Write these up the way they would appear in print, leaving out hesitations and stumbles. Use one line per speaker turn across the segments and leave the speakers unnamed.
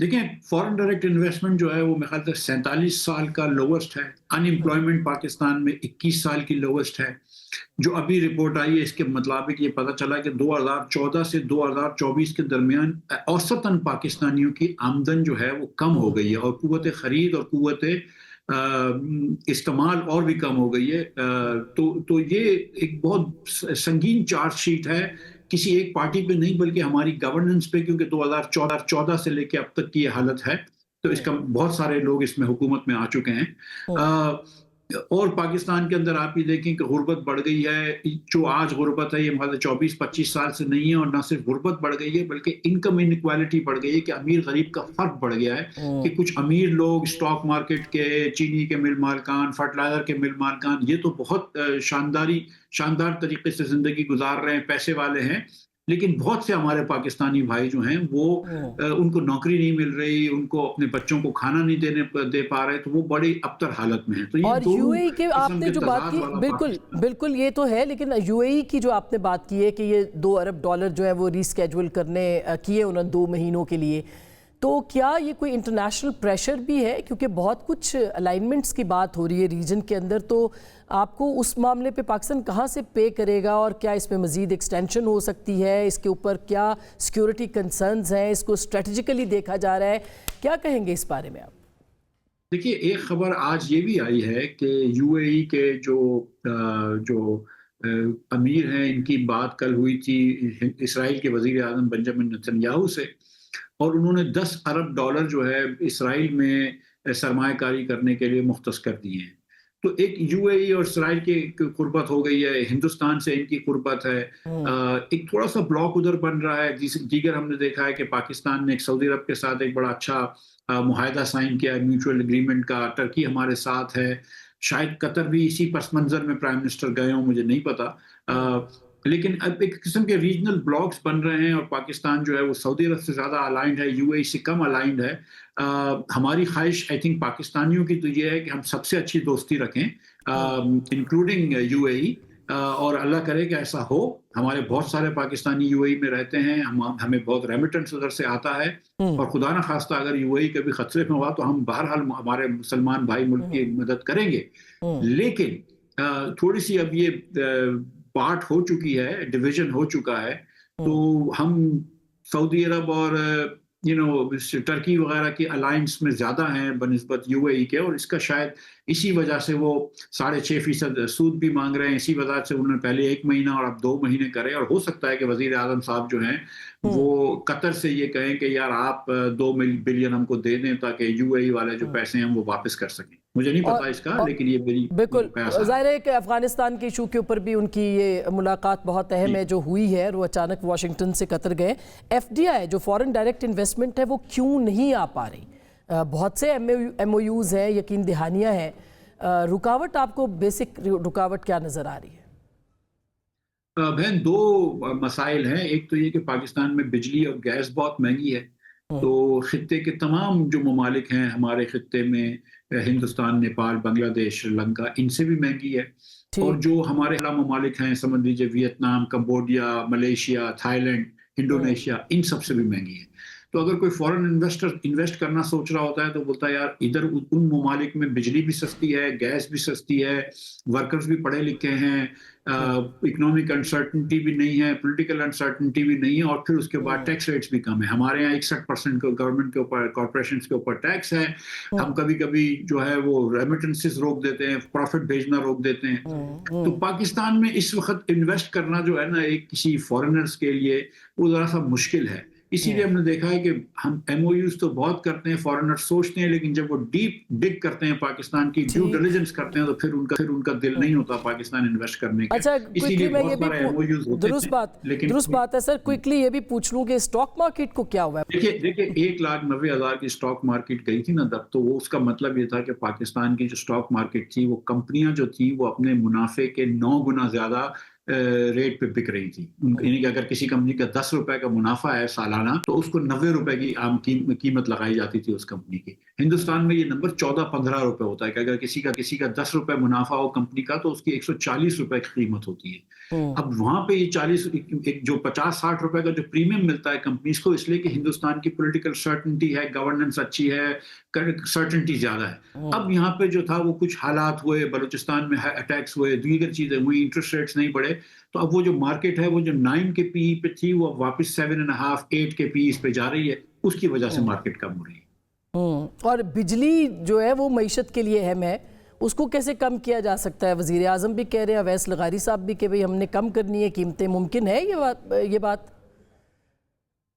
دیکھیں foreign direct investment جو ہے وہ میرے خیال سے 47 سال کا لوسٹ ہے. ان امپلائمنٹ پاکستان میں 21 سال کی لوسٹ ہے. جو ابھی رپورٹ آئی ہے اس کے مطابق یہ پتہ چلا کہ 2014 سے 2024 کے درمیان اوسطاً پاکستانیوں کی آمدن جو ہے وہ کم ہو گئی ہے اور قوت خرید اور قوت استعمال اور بھی کم ہو گئی ہے. تو یہ ایک بہت سنگین چارج شیٹ ہے کسی ایک پارٹی پہ نہیں بلکہ ہماری گورننس پہ, کیونکہ 2014 سے لے کے اب تک کی یہ حالت ہے. تو اس کا بہت سارے لوگ اس میں حکومت میں آ چکے ہیں. اور پاکستان کے اندر آپ یہ دیکھیں کہ غربت بڑھ گئی ہے. جو آج غربت ہے یہ مطلب 24-25 سال سے نہیں ہے, اور نہ صرف غربت بڑھ گئی ہے بلکہ انکم انیکوالٹی بڑھ گئی ہے کہ امیر غریب کا فرق بڑھ گیا ہے کہ کچھ امیر لوگ اسٹاک مارکیٹ کے, چینی کے مل مالکان, فرٹیلائزر کے مل مالکان, یہ تو بہت شاندار طریقے سے زندگی گزار رہے ہیں, پیسے والے ہیں. لیکن بہت سے ہمارے پاکستانی بھائی جو ہیں وہ ان کو نوکری نہیں مل رہی, ان کو اپنے بچوں کو کھانا نہیں دے پا رہے, تو وہ بڑی ابتر حالت میں ہیں. تو
اور یو اے ای کے آپ نے جو بات کی, بالکل یہ تو ہے, لیکن یو اے ای کی جو آپ نے بات کی ہے کہ یہ $2 ارب جو ہے وہ ری اسکیجول کرنے کیے انہوں نے 2 مہینوں کے لیے, تو کیا یہ کوئی انٹرنیشنل پریشر بھی ہے؟ کیونکہ بہت کچھ الائنمنٹس کی بات ہو رہی ہے ریجن کے اندر, تو آپ کو اس معاملے پہ پاکستان کہاں سے پے کرے گا, اور کیا اس میں مزید ایکسٹینشن ہو سکتی ہے؟ اس کے اوپر کیا سیکیورٹی کنسرنز ہیں؟ اس کو اسٹریٹجیکلی دیکھا جا رہا ہے, کیا کہیں گے اس بارے میں آپ؟
دیکھیے ایک خبر آج یہ بھی آئی ہے کہ یو اے ای کے جو امیر ہیں ان کی بات کل ہوئی تھی اسرائیل کے وزیر اعظم بنجامن نیتن یاہو سے, اور انہوں نے $10 ارب جو ہے اسرائیل میں سرمایہ کاری کرنے کے لیے مختص کر دیے ہیں. تو ایک یو اے ای اور اسرائیل کی قربت ہو گئی ہے, ہندوستان سے ان کی قربت ہے, ایک تھوڑا سا بلاک ادھر بن رہا ہے. دیگر ہم نے دیکھا ہے کہ پاکستان نے ایک سعودی عرب کے ساتھ ایک بڑا اچھا معاہدہ سائن کیا ہے میوچول اگریمنٹ کا, ٹرکی ہمارے ساتھ ہے, شاید قطر بھی اسی پس منظر میں پرائم منسٹر گئے ہوں, مجھے نہیں پتا. لیکن اب ایک قسم کے ریجنل بلاکس بن رہے ہیں, اور پاکستان جو ہے وہ سعودی عرب سے زیادہ الائنڈ ہے, یو اے ای سے کم الائنڈ ہے. ہماری خواہش آئی تھنک پاکستانیوں کی تو یہ ہے کہ ہم سب سے اچھی دوستی رکھیں انکلوڈنگ یو اے ای, اور اللہ کرے کہ ایسا ہو. ہمارے بہت سارے پاکستانی یو اے ای میں رہتے ہیں, ہمیں بہت ریمیٹنس ادھر سے آتا ہے, اور خدا نہ خواستہ اگر یو اے ای کبھی خطرے میں ہوا تو ہم بہرحال ہمارے مسلمان بھائی ملک کی مدد کریں گے. لیکن تھوڑی سی اب یہ پارٹ ہو چکی ہے, ڈویژن ہو چکا ہے, تو ہم سعودی عرب اور ٹرکی وغیرہ کی الائنس میں زیادہ ہیں بنسبت یو اے ای کے, اور اس کا شاید اسی وجہ سے وہ 6.5% سود بھی مانگ رہے ہیں. اسی وجہ سے انہوں نے پہلے 1 مہینہ اور اب 2 مہینے کرے, اور ہو سکتا ہے کہ وزیر اعظم صاحب جو ہیں وہ قطر سے یہ کہیں کہ یار آپ 2 بلین ہم کو دے دیں تاکہ یو اے ای والے جو پیسے ہیں وہ واپس کر سکیں. مجھے نہیں پتا اس کا, لیکن یہ میری
بالکل ظاہر ہے کہ افغانستان کے ایشو کے اوپر بھی ان کی یہ ملاقات بہت اہم ہے جو ہوئی ہے, اور وہ اچانک واشنگٹن سے قطر گئے. ایف ڈی آئی جو فورن ڈائریکٹ انویسٹمنٹ ہے وہ کیوں نہیں آ پا رہی؟ بہت سے ایم او یوز ہیں, یقین دہانیاں ہیں, رکاوٹ آپ کو بیسک رکاوٹ کیا نظر آ رہی ہے؟
بہن 2 مسائل ہیں. ایک تو یہ کہ پاکستان میں بجلی اور گیس بہت مہنگی ہے, تو خطے کے تمام جو ممالک ہیں ہمارے خطے میں, ہندوستان, نیپال, بنگلہ دیش, سری لنکا, ان سے بھی مہنگی ہے. اور جو ہمارے اعلیٰ ممالک ہیں سمجھ لیجیے Vietnam, Cambodia, Malaysia, Thailand, Indonesia, ان سب سے بھی مہنگی ہے. تو اگر کوئی فورن انویسٹر انویسٹ کرنا سوچ رہا ہوتا ہے تو بولتا ہے یار ادھر ان ممالک میں بجلی بھی سستی ہے, گیس بھی سستی ہے, ورکرز بھی پڑھے لکھے ہیں, اکنامک انسرٹنٹی بھی نہیں ہے, پولیٹیکل انسرٹنٹی بھی نہیں ہے, اور پھر اس کے بعد ٹیکس ریٹس بھی کم ہے. ہمارے یہاں 61% گورنمنٹ کے اوپر, کارپوریشنز کے اوپر ٹیکس ہے. ہم کبھی کبھی جو ہے وہ ریمیٹنسز روک دیتے ہیں, پروفٹ بھیجنا روک دیتے ہیں. تو پاکستان میں اس وقت انویسٹ کرنا جو ہے نا ایک کسی فورنرز کے لیے وہ ذرا سا مشکل ہے. اسی لیے ہم نے دیکھا ہے کہ ہم ایم او یوز تو بہت کرتے ہیں, فورنر سوچتے ہیں, لیکن جب وہ ڈیپ ڈگ کرتے ہیں, پاکستان کی ڈیو ڈیلیجنس کرتے ہیں, تو پھر ان کا دل نہیں ہوتا پاکستان انویسٹ کرنے کا.
اچھا,
اسی لیے بہت سارے ایم او یوز ہوتے ہیں.
درست بات ہے سر. کوئکلی یہ بھی پوچھ لوں کہ اسٹاک مارکیٹ کو کیا ہوا ہے؟
دیکھیں 1,90,000 کی اسٹاک مارکیٹ گئی تھی نا تب, تو وہ اس کا مطلب یہ تھا کہ پاکستان کی جو اسٹاک مارکیٹ تھی وہ کمپنیاں جو تھیں وہ اپنے منافع کے 9 گنا زیادہ ریٹ پہ بک رہی تھی. یعنی کہ اگر کسی کمپنی کا 10 روپے کا منافع ہے سالانہ تو اس کو 90 روپے کی عام قیمت لگائی جاتی تھی اس کمپنی کی. ہندوستان میں یہ نمبر 14-15 روپے ہوتا ہے کہ اگر کسی کا 10 روپے منافع ہو کمپنی کا تو اس کی 140 روپے کی قیمت ہوتی ہے. اب وہاں پہ یہ جو 50-60 روپے کا جو پریمیم ملتا ہے کمپنیز کو، اس لیے کہ ہندوستان کی پولیٹیکل سرٹنٹی ہے، گورننس اچھی ہے، سرٹنٹی زیادہ ہے. اب یہاں پہ جو تھا وہ کچھ حالات ہوئے، بلوچستان میں اٹیکس ہوئے، دیگر چیزیں ہوئی، انٹرسٹ ریٹس نہیں بڑھے، تو اب وہ جو مارکیٹ ہے وہ جو 9 کے پی ای پہ تھی وہ اب واپس 7.5 8 کے پی ای پہ جا رہی ہے. اس کی وجہ سے مارکیٹ کم ہو رہی ہے.
اور بجلی جو ہے وہ معیشت کے لیے اہم ہے، اس کو کیسے کم کیا جا سکتا ہے؟ وزیر اعظم بھی کہہ رہے ہیں، اویس لغاری صاحب بھی کہ بھئی ہم نے کم کرنی ہے قیمتیں. ممکن ہے یہ بات؟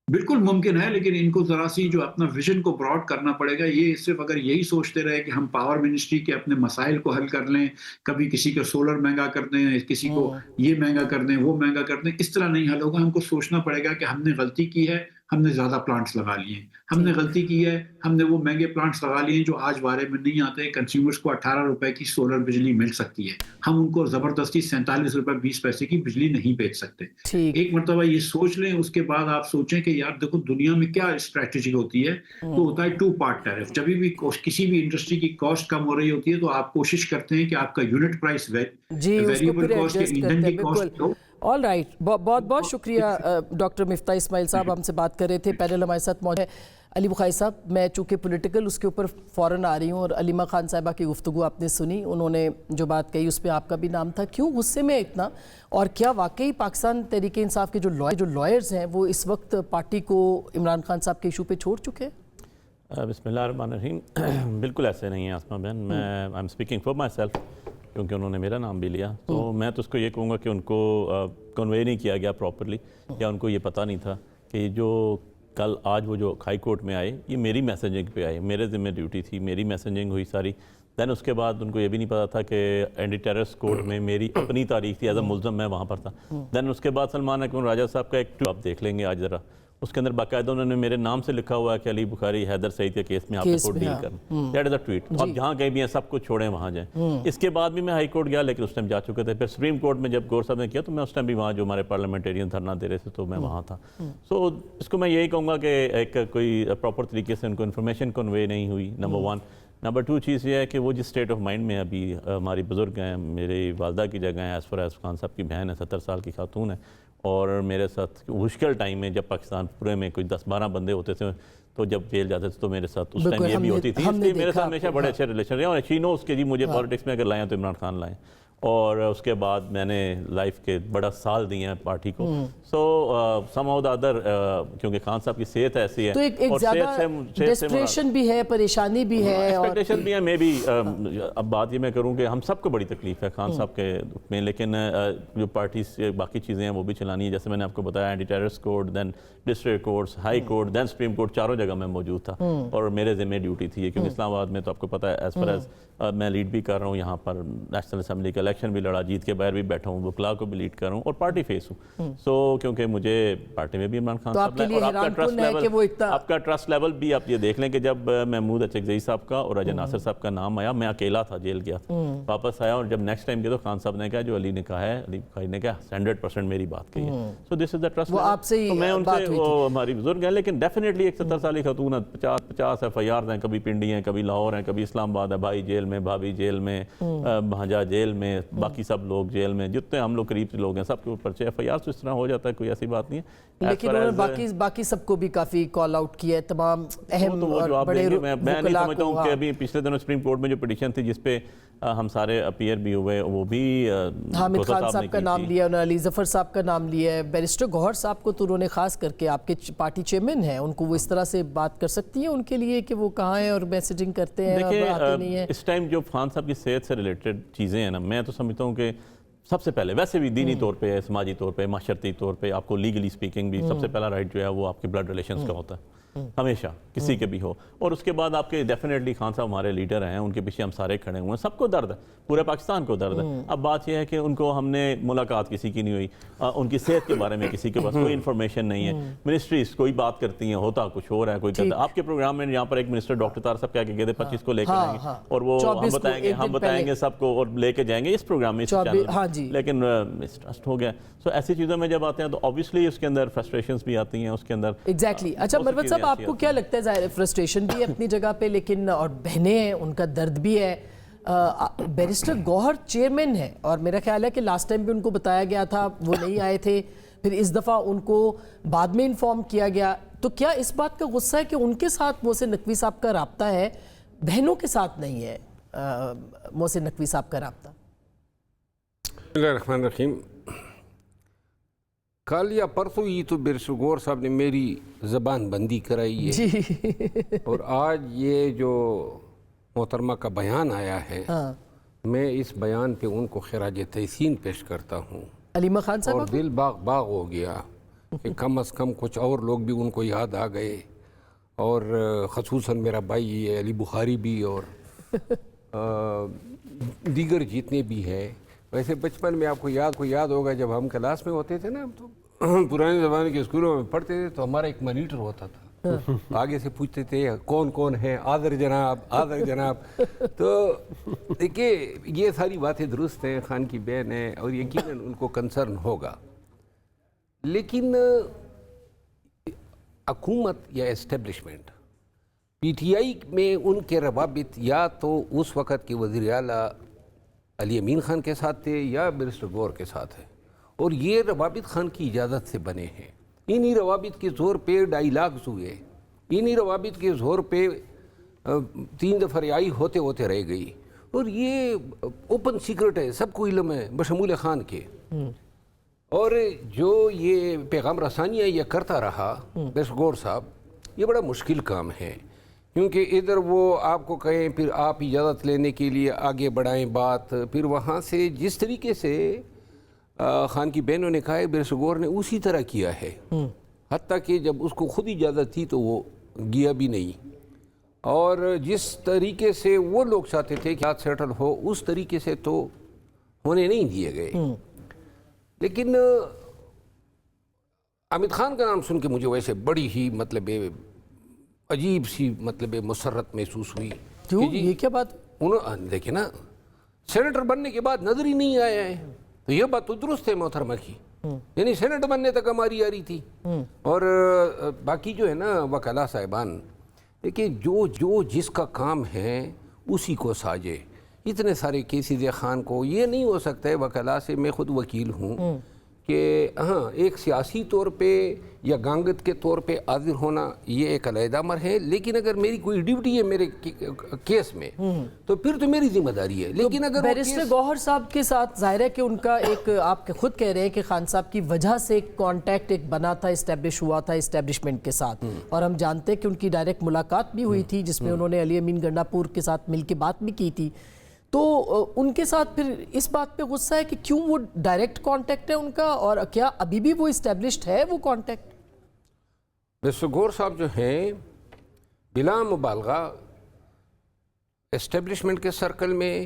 بالکل ممکن ہے، لیکن ان کو ذرا سی جو اپنا ویژن کو براڈ کرنا پڑے گا. یہ صرف اگر یہی سوچتے رہے کہ ہم پاور منسٹری کے اپنے مسائل کو حل کر لیں، کبھی کسی کا سولر مہنگا کر دیں، کسی کو یہ مہنگا کر دیں، وہ مہنگا کر دیں، اس طرح نہیں حل ہوگا. ہم کو سوچنا پڑے گا کہ ہم نے غلطی کی ہے، ہم نے زیادہ پلانٹس لگا لیے ہیں. ہم نے غلطی کی ہے، ہم نے وہ مہنگے پلانٹس لگا لیے ہیں جو آج بارے میں نہیں آتے. کنزیومرز کو 18 روپے کی سولر بجلی مل سکتی ہے، ہم ان کو زبردستی 47 روپے 20 پیسے کی بجلی نہیں بیچ سکتے. ایک مرتبہ یہ سوچ لیں، اس کے بعد آپ سوچیں کہ یار دیکھو دنیا میں کیا اسٹریٹجی ہوتی ہے. تو ہوتا ہے 2 پارٹ ٹیرف. جب بھی کسی بھی انڈسٹری کی کاسٹ کم ہو رہی ہوتی ہے تو آپ کوشش کرتے ہیں کہ آپ کا یونٹ پرائس ویریبل کاسٹ یا ایندھن کی کاسٹ ہو.
آل رائٹ، بہت بہت شکریہ ڈاکٹر مفتاح اسماعیل صاحب، ہم سے بات کر رہے تھے. پینل ہمارے ساتھ موجود ہے علی بخاری صاحب. میں چونکہ پولیٹیکل اس کے اوپر فوراً آ رہی ہوں، اور علیمہ خان صاحبہ کی گفتگو آپ نے سنی، انہوں نے جو بات کہی اس پہ آپ کا بھی نام تھا. کیوں غصے میں اتنا، اور کیا واقعی پاکستان تحریک انصاف کے جو لائرز ہیں وہ اس وقت پارٹی کو عمران خان صاحب کے ایشو پہ چھوڑ چکے ہیں؟
بسم اللہ الرحمن الرحیم. بالکل ایسے نہیں ہے آسمہ بہن. میں I am speaking for my self, کیونکہ انہوں نے میرا نام بھی لیا. تو میں تو اس کو یہ کہوں گا کہ ان کو کنوے نہیں کیا گیا پراپرلی، یا ان کو یہ پتہ نہیں تھا کہ جو کل آج وہ جو ہائی کورٹ میں آئے یہ میری میسنجنگ پہ آئے، میرے ذمہ ڈیوٹی تھی، میری میسنجنگ ہوئی ساری. دین اس کے بعد ان کو یہ بھی نہیں پتا تھا کہ اینٹی ٹیررسٹ کورٹ میں میری اپنی تاریخ تھی، ایز اے ملزم میں وہاں پر تھا. دین اس کے بعد سلمان اکرم راجہ صاحب کا ایک آپ دیکھ لیں گے آج ذرا، اس کے اندر باقاعدہ انہوں نے میرے نام سے لکھا ہوا ہے کہ علی بخاری حیدر سعید کے کیس میں آپ کو ڈیل کرنا. That is a tweet. آپ جہاں کہیں بھی ہیں سب کو چھوڑیں وہاں جائیں. اس کے بعد بھی میں ہائی کورٹ گیا، لیکن اس ٹائم جا چکے تھے. پھر سپریم کورٹ میں جب گور صاحب نے کیا تو میں اس ٹائم بھی وہاں جو ہمارے پارلیمنٹیرین دھرنا دے رہے تھے تو میں وہاں تھا. سو اس کو میں یہی کہوں گا کہ ایک کوئی پراپر طریقے سے ان کو انفارمیشن کنوے نہیں ہوئی، نمبر 1. نمبر 2 چیز یہ ہے کہ وہ جس اسٹیٹ آف مائنڈ میں ابھی ہماری بزرگ ہیں، میری والدہ کی جگہ ہیں، ایز فار ایز خان صاحب کی بہن ہے، 70 سال کی خاتون ہے، اور میرے ساتھ مشکل ٹائم میں جب پاکستان پورے میں کوئی 10-12 بندے ہوتے تھے تو جب جیل جاتے تھے تو میرے ساتھ اس ٹائم یہ بھی ہوتی تھی. اس لیے میرے ساتھ ہمیشہ بڑے اچھے ریلیشن رہے، اور شی نوز کہ جی مجھے پالیٹکس میں اگر لائیں تو عمران خان لائیں. اور اس کے بعد میں نے لائف کے بڑا سال دیے ہیں پارٹی کو. سو سم آؤ دا ادر، کیونکہ خان صاحب کی صحت ایسی ہے
تو ایک زیادہ ڈسپریشن بھی ہے، پریشانی بھی ہے،
ایکسپیکٹیشن بھی ہے. میں بھی اب بات یہ میں کروں کہ ہم سب کو بڑی تکلیف ہے خان صاحب کے میں، لیکن جو پارٹی سے باقی چیزیں ہیں وہ بھی چلانی ہے. جیسے میں نے آپ کو بتایا اینٹی ٹیررسٹ کورٹ، دین ڈسٹرکٹ کورٹس، ہائی کورٹ، دین سپریم کورٹ، چاروں جگہ میں موجود تھا اور میرے ذمہ ڈیوٹی تھی. کیونکہ اسلام آباد میں تو آپ کو پتہ ہے ایز فار ایز میں لیڈ بھی کر رہا ہوں یہاں پر، نیشنل اسمبلی کا الیکشن بھی لڑا، جیت کے باہر بھی بیٹھا ہوں، وکلا کو بھی لیڈ کر رہا ہوں اور پارٹی فیس ہوں. سو کیونکہ مجھے پارٹی میں بھی عمران خان صاحب نے، اور آپ کا ٹرسٹ لیول بھی آپ یہ دیکھ لیں کہ جب محمود اچکزئی صاحب کا اور اجے ناصر صاحب کا نام آیا، میں اکیلا تھا، جیل گیا تھا، واپس آیا، اور جب نیکسٹ ٹائم گیا تو خان صاحب نے کہا جو علی نے کہا ہے، علی بخاری نے کہا 100% میری بات کہی ہے. سو دس از دا ٹرسٹ. تو میں ان سے، وہ ہماری بزرگ ہیں، لیکن ڈیفینیٹلی ایک 70 سالی خاتون ہے، 50 FIR ہیں، کبھی پنڈی ہیں، کبھی لاہور ہیں، کبھی اسلام آباد ہے، بھائی جیل میں، بھابھی جیل میں، بھانجا جیل میں، باقی سب لوگ جیل میں، جتنے ہم لوگ قریب سے لوگ ہیں سب کے اوپر FIR تو اس طرح ہو جاتا ہے، کوئی ایسی بات نہیں ہے.
لیکن انہوں نے باقی سب کو بھی کافی کال آؤٹ کیا ہے، تمام اہم اور بڑے
میں نہیں سمجھتا ہوں کہ ابھی پچھلے دنوں سپریم کورٹ میں جو پٹیشن تھی جس پہ ہم سارے اپیئر بھی ہوئے، وہ بھی
حامد خان صاحب کا نام لیا، انہوں نے علی ظفر صاحب کا نام لیا ہے، بیرسٹر گوہر صاحب کو تو انہوں نے خاص کر کے، آپ کے پارٹی چیئرمین ہیں، ان کو وہ اس طرح سے بات کر سکتی ہیں ان کے لیے کہ وہ کہاں ہیں اور میسیجنگ کرتے ہیں اور آتے نہیں ہیں.
اس ٹائم جو خان صاحب کی صحت سے ریلیٹڈ چیزیں ہیں نا، میں تو سمجھتا ہوں کہ سب سے پہلے ویسے بھی دینی طور پہ، سماجی طور پہ، معاشرتی طور پہ، آپ کو لیگلی سپیکنگ بھی سب سے پہلا رائٹ جو ہے وہ آپ کے بلڈ ریلیشنز کا ہوتا ہے. ہمیشہ کسی کے بھی ہو. اور اس کے بعد آپ کے ڈیفینیٹلی خان صاحب ہمارے لیڈر ہیں, ان کے پیچھے ہم سارے کھڑے ہوئے ہیں, سب کو درد ہے, پورے پاکستان کو درد ہے. اب بات یہ ہے کہ ان کو ہم نے ملاقات کسی کی نہیں ہوئی, ان کی صحت کے بارے میں کسی کے پاس کوئی انفارمیشن نہیں ہے. منسٹریز کوئی بات کرتی ہیں, ہوتا کچھ ہو رہا ہے, کوئی کرتا ہے. آپ کے پروگرام میں یہاں پر ایک منسٹر ڈاکٹر طاہر صاحب کہہ کے گئے تھے 25 کو لے کے آئیں گے, اور وہ ہم بتائیں گے سب کو اور لے کے جائیں گے اس پروگرام میں, لیکن مسٹرسٹ ہو گیا. سو ایسی چیزوں میں جب آتے ہیں تو obviously اس کے اندر فرسٹریشنز بھی آتی ہیں, اس کے اندر
ایگزیکٹلی. اچھا مروت صاحب, آپ کو کیا لگتا ہے, ظاہر فرسٹریشن بھی ہے اپنی جگہ پہ, لیکن اور بہنیں ہیں, ان کا درد بھی ہے. بیرسٹر گوہر چیئرمین ہے, اور میرا خیال ہے کہ لاسٹ ٹائم بھی ان کو بتایا گیا تھا, وہ نہیں آئے تھے, پھر اس دفعہ ان کو بعد میں انفارم کیا گیا. تو کیا اس بات کا غصہ ہے کہ ان کے ساتھ محسن نقوی صاحب کا رابطہ ہے, بہنوں کے ساتھ نہیں ہے محسن نقوی صاحب کا رابطہ؟
بسم اللہ الرحمن الرحیم. کل یا پرسوں ہی تو بیرسٹر گوہر صاحب نے میری زبان بندی کرائی ہے, اور آج یہ جو محترمہ کا بیان آیا ہے, میں اس بیان پہ ان کو خراج تحسین پیش کرتا ہوں.
علیمہ خان صاحب,
اور دل باغ باغ ہو گیا کہ کم از کم کچھ اور لوگ بھی ان کو یاد آ گئے, اور خصوصاً میرا بھائی علی بخاری بھی, اور دیگر جتنے بھی ہیں. ویسے بچپن میں آپ کو یاد ہوگا, جب ہم کلاس میں ہوتے تھے نا, تو پرانے زمانے کے اسکولوں میں پڑھتے تھے, تو ہمارا ایک مانیٹر ہوتا تھا, آگے سے پوچھتے تھے کون کون ہے, آذر جناب. تو دیکھیے یہ ساری باتیں درست ہیں, خان کی بہن ہے, اور یقیناً ان کو کنسرن ہوگا. لیکن حکومت یا اسٹیبلشمنٹ پی ٹی آئی میں ان کے روابط یا تو اس وقت کے وزیر اعلیٰ علی امین خان کے ساتھ تھے یا بیرسٹر گوہر کے ساتھ ہے, اور یہ روابط خان کی اجازت سے بنے ہیں. انہی روابط کے زور پہ ڈائیلاگز ہوئے, انہی روابط کے زور پہ 3 دفعہ رہائی ہوتے رہ گئی, اور یہ اوپن سیکرٹ ہے, سب کو علم ہے بشمول خان کے. اور جو یہ پیغام رسانیاں یہ کرتا رہا بیرسٹر گوہر صاحب, یہ بڑا مشکل کام ہے, کیونکہ ادھر وہ آپ کو کہیں, پھر آپ اجازت لینے کے لیے آگے بڑھائیں بات, پھر وہاں سے جس طریقے سے خان کی بہنوں نے کہا ہے بیرسٹر گوہر نے اسی طرح کیا ہے, حتیٰ کہ جب اس کو خود اجازت تھی تو وہ گیا بھی نہیں, اور جس طریقے سے وہ لوگ چاہتے تھے کہ بات سیٹل ہو, اس طریقے سے تو ہونے نہیں دیے گئے. لیکن حامد خان کا نام سن کے مجھے ویسے بڑی ہی عجیب سی مسرت محسوس ہوئی.
کیوں, یہ کیا بات؟
دیکھیں نا, سینیٹر بننے کے بعد نظر ہی نہیں آیا ہے, تو یہ بات تو درست ہے محترمہ کی, یعنی سینیٹر بننے تک ہماری آ رہی تھی. اور باقی جو ہے نا وکلاء صاحبان, دیکھیں جو جس کا کام ہے اسی کو ساجے. اتنے سارے کیسز خان کو یہ نہیں ہو سکتا ہے وکلاء سے, میں خود وکیل ہوں, کہ ہاں ایک سیاسی طور پہ یا گانگت کے طور پہ حاضر ہونا یہ ایک علیحدہ امر ہے, لیکن اگر میری کوئی ڈیوٹی ہے میرے کیس میں تو پھر تو میری ذمہ داری ہے. لیکن اگر
بیرسٹر گوہر صاحب کے ساتھ ظاہر ہے کہ ان کا ایک, آپ خود کہہ رہے ہیں کہ خان صاحب کی وجہ سے کانٹیکٹ ایک بنا تھا, اسٹیبلش ہوا تھا اسٹیبلشمنٹ کے ساتھ, اور ہم جانتے ہیں کہ ان کی ڈائریکٹ ملاقات بھی ہوئی تھی جس میں انہوں نے علی امین گنڈا پور کے ساتھ مل کے بات بھی کی تھی. تو ان کے ساتھ پھر اس بات پہ غصہ ہے کہ کیوں وہ ڈائریکٹ کانٹیکٹ ہے ان کا, اور کیا ابھی بھی وہ اسٹیبلشڈ ہے وہ کانٹیکٹ؟
بیرسٹر گوہر صاحب جو ہیں بلا مبالغہ اسٹیبلشمنٹ کے سرکل میں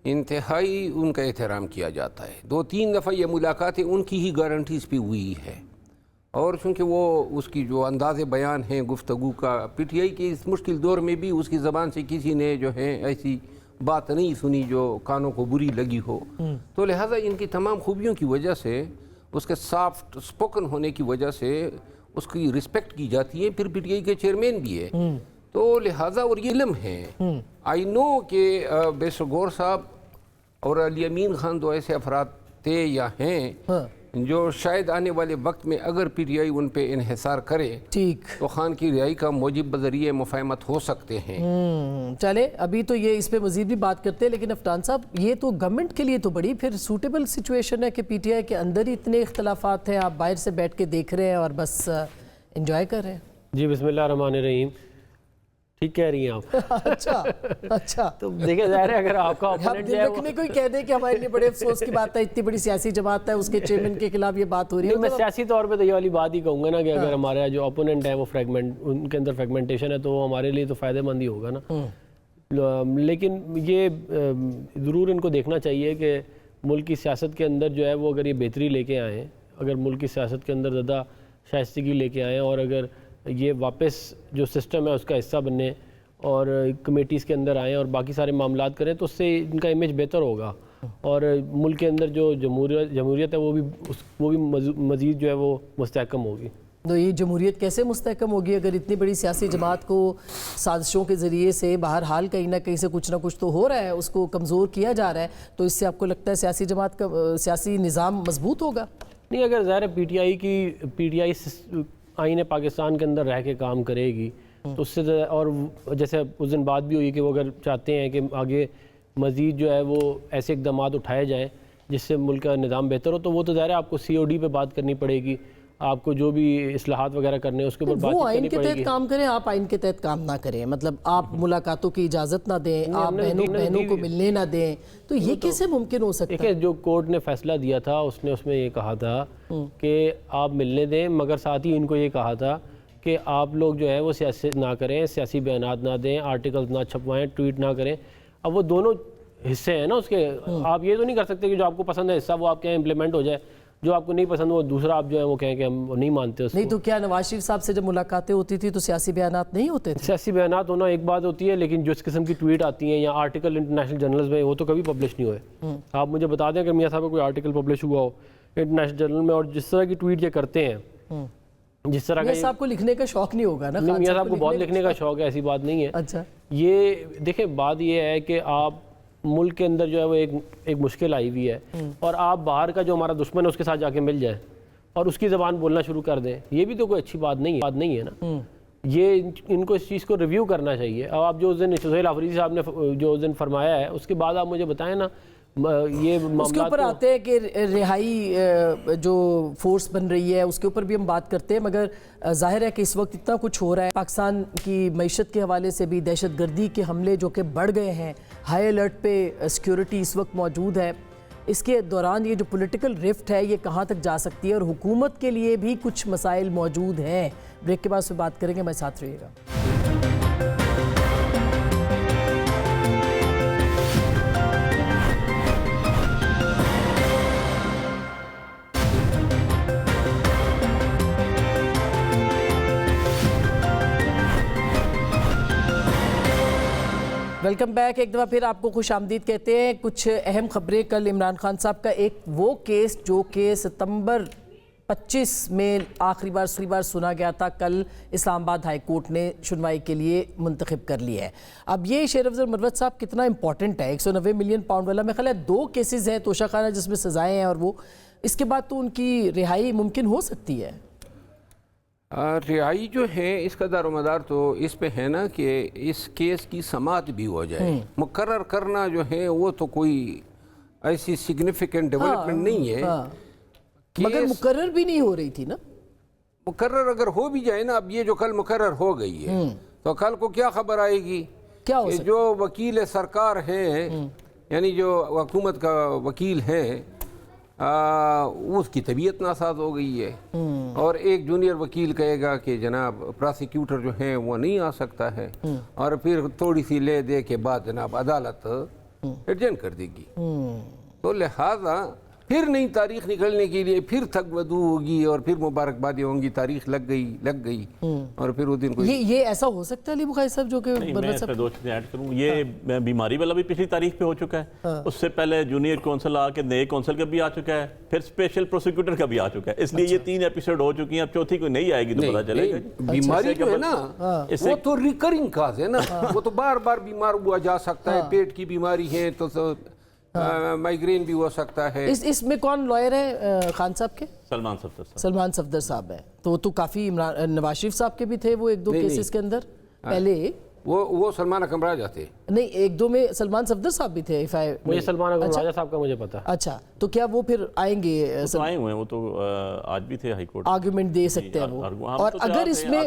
انتہائی ان کا احترام کیا جاتا ہے. 2-3 دفعہ یہ ملاقاتیں ان کی ہی گارنٹیز پہ ہوئی ہے, اور چونکہ وہ اس کی جو انداز بیان ہے گفتگو کا, پی ٹی آئی کے اس مشکل دور میں بھی اس کی زبان سے کسی نے جو ہے ایسی بات نہیں سنی جو کانوں کو بری لگی ہو. تو لہٰذا ان کی تمام خوبیوں کی وجہ سے, اس کے سافٹ سپوکن ہونے کی وجہ سے اس کی رسپیکٹ کی جاتی ہے. پھر پی ٹی آئی کے چیئرمین بھی ہے, تو لہٰذا اور یہ علم ہے. آئی نو کہ بیرسٹر گوہر صاحب اور علی امین خان دو ایسے افراد تھے یا ہیں جو شاید آنے والے وقت میں اگر پی ٹی آئی ان پہ انحصار کرے تو خان کی رہائی کا موجب بذریعہ مفاہمت ہو سکتے ہیں.
چلے ابھی تو یہ اس پہ مزید بھی بات کرتے ہیں, لیکن افٹان صاحب یہ تو گورنمنٹ کے لیے تو بڑی پھر سوٹیبل سچویشن ہے کہ پی ٹی آئی کے اندر ہی اتنے اختلافات ہیں, آپ باہر سے بیٹھ کے دیکھ رہے ہیں اور بس انجوائے کر رہے ہیں.
جی بسم اللہ الرحمن الرحیم. ٹھیک کہہ رہی ہیں آپ.
اچھا اچھا.
تو دیکھیں ظاہر ہے اگر آپ کا
اب
اپوننٹ
دل رکھنے کوئی کہہ دے کہ ہمارے لیے بڑے افسوس کی بات ہے, اتنی بڑی سیاسی جماعت ہے, اس کے چیئرمین کے خلاف یہ بات ہو رہی ہے.
میں سیاسی طور پہ تو یہ والی بات ہی کہوں گا نا کہ اگر ہمارا جو اپوننٹ ہے وہ ان کے اندر فریگمنٹیشن ہے تو وہ ہمارے لیے تو فائدہ مند ہی ہوگا نا. لیکن یہ ضرور ان کو دیکھنا چاہیے کہ ملک کی سیاست کے اندر جو ہے وہ اگر یہ بہتری لے کے آئیں, اگر ملک کی سیاست کے اندر زیادہ شائستگی لے کے آئیں, اور اگر یہ واپس جو سسٹم ہے اس کا حصہ بننے اور کمیٹیز کے اندر آئیں اور باقی سارے معاملات کریں, تو اس سے ان کا امیج بہتر ہوگا, اور ملک کے اندر جو جمہوریت ہے وہ بھی مزید جو ہے وہ مستحکم ہوگی.
تو یہ جمہوریت کیسے مستحکم ہوگی اگر اتنی بڑی سیاسی جماعت کو سازشوں کے ذریعے سے بہرحال کہیں نہ کہیں سے کچھ نہ کچھ تو ہو رہا ہے, اس کو کمزور کیا جا رہا ہے, تو اس سے آپ کو لگتا ہے سیاسی جماعت کا سیاسی نظام مضبوط ہوگا؟
نہیں, اگر ظاہر پی ٹی آئی آئین پاکستان کے اندر رہ کے کام کرے گی تو اس سے, اور جیسے اس دن بات بھی ہوئی کہ وہ اگر چاہتے ہیں کہ آگے مزید جو ہے وہ ایسے اقدامات اٹھائے جائیں جس سے ملک کا نظام بہتر ہو, تو وہ تو ظاہر ہے آپ کو COD پہ بات کرنی پڑے گی, آپ کو جو بھی اصلاحات وغیرہ کرنے ہیں اس کے اوپر بات
وہ آئین
کرنی
کے
پڑے
تحت
گی.
کام کریں, آپ آئین کے تحت کام نہ کریں, مطلب آپ ملاقاتوں کی اجازت نہ دیں, آپ بہنوں کو ملنے نہ دیں, تو یہ کیسے ممکن ہو سکتا ہے؟
دیکھیں جو کورٹ نے فیصلہ دیا تھا اس نے اس میں یہ کہا تھا کہ آپ ملنے دیں, مگر ساتھ ہی ان کو یہ کہا تھا کہ آپ لوگ جو ہے وہ سیاست نہ کریں, سیاسی بیانات نہ دیں, آرٹیکلز نہ چھپوائیں, ٹویٹ نہ کریں. اب وہ دونوں حصے ہیں نا اس کے, آپ یہ تو نہیں کر سکتے کہ جو آپ کو پسند ہے حصہ وہ آپ کے یہاں امپلیمنٹ ہو جائے, جو آپ کو نہیں پسند وہ دوسرا آپ جو ہے وہ کہیں کہ ہم نہیں مانتے اس کو.
نہیں تو کیا نواز شریف صاحب سے جب ملاقاتیں ہوتی تھی تو سیاسی بیانات نہیں ہوتے تھے؟
سیاسی بیانات ہونا ایک بات ہوتی ہے, لیکن جو اس قسم کی ٹویٹ آتی ہیں یا آرٹیکل انٹرنیشنل جرنلز میں, وہ تو کبھی پبلش نہیں ہوئے. آپ مجھے بتا دیں کہ میاں صاحب کا کوئی آرٹیکل پبلش ہوا ہو انٹرنیشنل جرنل میں, اور جس طرح کی ٹویٹ یہ کرتے ہیں, جس طرح کا
میاں صاحب کو لکھنے کا شوق نہیں ہوگا نا؟
میاں صاحب کو بہت لکھنے کا شوق ہے, ایسی بات نہیں ہے.
اچھا,
یہ دیکھیں بات یہ ہے کہ آپ ملک کے اندر جو ہے وہ ایک مشکل آئی ہوئی ہے, اور آپ باہر کا جو ہمارا دشمن ہے اس کے ساتھ جا کے مل جائیں اور اس کی زبان بولنا شروع کر دیں, یہ بھی تو کوئی اچھی بات نہیں ہے نا. یہ ان کو اس چیز کو ریویو کرنا چاہیے. اب آپ جو اس دن سہیل آفریدی صاحب نے جو اس دن فرمایا ہے, اس کے بعد آپ مجھے بتائیں نا یہ
اس کے اوپر آتے ہیں کہ رہائی جو فورس بن رہی ہے اس کے اوپر بھی ہم بات کرتے ہیں, مگر ظاہر ہے کہ اس وقت اتنا کچھ ہو رہا ہے. پاکستان کی معیشت کے حوالے سے بھی دہشت گردی کے حملے جو کہ بڑھ گئے ہیں, ہائی الرٹ پہ سیکیورٹی اس وقت موجود ہے. اس کے دوران یہ جو پولیٹیکل رفٹ ہے یہ کہاں تک جا سکتی ہے, اور حکومت کے لیے بھی کچھ مسائل موجود ہیں. بریک کے بعد سے بات کریں گے, ہمارے ساتھ رہیے گا. Welcome back. ایک دفعہ پھر آپ کو خوش آمدید کہتے ہیں. کچھ اہم خبریں. کل عمران خان صاحب کا ایک وہ کیس جو کہ ستمبر 25 میں آخری بار سنا گیا تھا, کل اسلام آباد ہائی کورٹ نے سنوائی کے لیے منتخب کر لیا ہے. اب یہ شیر افضل مروت صاحب کتنا امپورٹنٹ ہے؟ 190 ملین پاؤنڈ والا, میں خیال ہے 2 کیسز ہیں توشہ خانہ جس میں سزائیں ہیں, اور وہ اس کے بعد تو ان کی رہائی ممکن ہو سکتی ہے.
رہائی جو ہے اس کا دار و مدار تو اس پہ ہے نا کہ اس کیس کی سماعت بھی ہو جائے. مقرر کرنا جو ہے وہ تو کوئی ایسی سگنیفیکنٹ ڈیولپمنٹ نہیں ہے,
مگر مقرر بھی نہیں ہو رہی تھی نا.
مقرر اگر ہو بھی جائے نا, اب یہ جو کل مقرر ہو گئی ہے تو کل کو کیا خبر آئے گی کہ جو وکیل سرکار ہیں, یعنی جو حکومت کا وکیل ہے, اس کی طبیعت ناساز ہو گئی ہے, اور ایک جونیئر وکیل کہے گا کہ جناب پراسیکیوٹر جو ہیں وہ نہیں آ سکتا ہے, اور پھر تھوڑی سی لے دے کے بعد جناب عدالت ایڈجنٹ کر دے گی. تو لہذا پھر نئی تاریخ نکلنے کے لیے پھر تھک بدو ہوگی, اور پھر مبارکبادیں ہوں گی, تاریخ لگ گئی, اور پھر اس دن
یہ ایسا ہو سکتا ہے علی بخاری صاحب جو کہ
میں اس پہ 2 چیزیں ایڈ کروں. یہ بیماری والا بھی پچھلی تاریخ پہ ہو چکا ہے, اس سے پہلے جونیئر کونسل آ کے نئے کونسل کا بھی آ چکا ہے, پھر اسپیشل پروسیکیوٹر کا بھی آ چکا ہے. اس لیے یہ 3 ایپیسوڈ ہو چکی ہیں, اب چوتھی کوئی نہیں آئے گی تو پتہ چلے گا.
بیماری جو ہے نا وہ تو ریکرنگ کاز ہے نا, وہ تو بار بار بیمار ہوا جا سکتا ہے. پیٹ کی بیماری ہے تو مائیگرین بھی ہو سکتا ہے.
اس میں کون لائر ہے خان صاحب کے؟
سلمان
صفدر صاحب ہیں. تو کافی نواز شریف صاحب کے بھی تھے وہ 1-2 کیسز کے اندر پہلے.
وہ سلمان اکمراج آتے.
نہیں ایک دو میں سلمان صفدر صاحب بھی تھے.
مجھے سلمان اکرم راجہ صاحب کا مجھے پتا.
اچھا تو کیا وہ پھر آئیں گے؟
تو آئے ہوئے ہیں وہ تو آج بھی تھے ہائی کورٹ.
آرگومنٹ دے سکتے ہیں وہ. اور اگر اس میں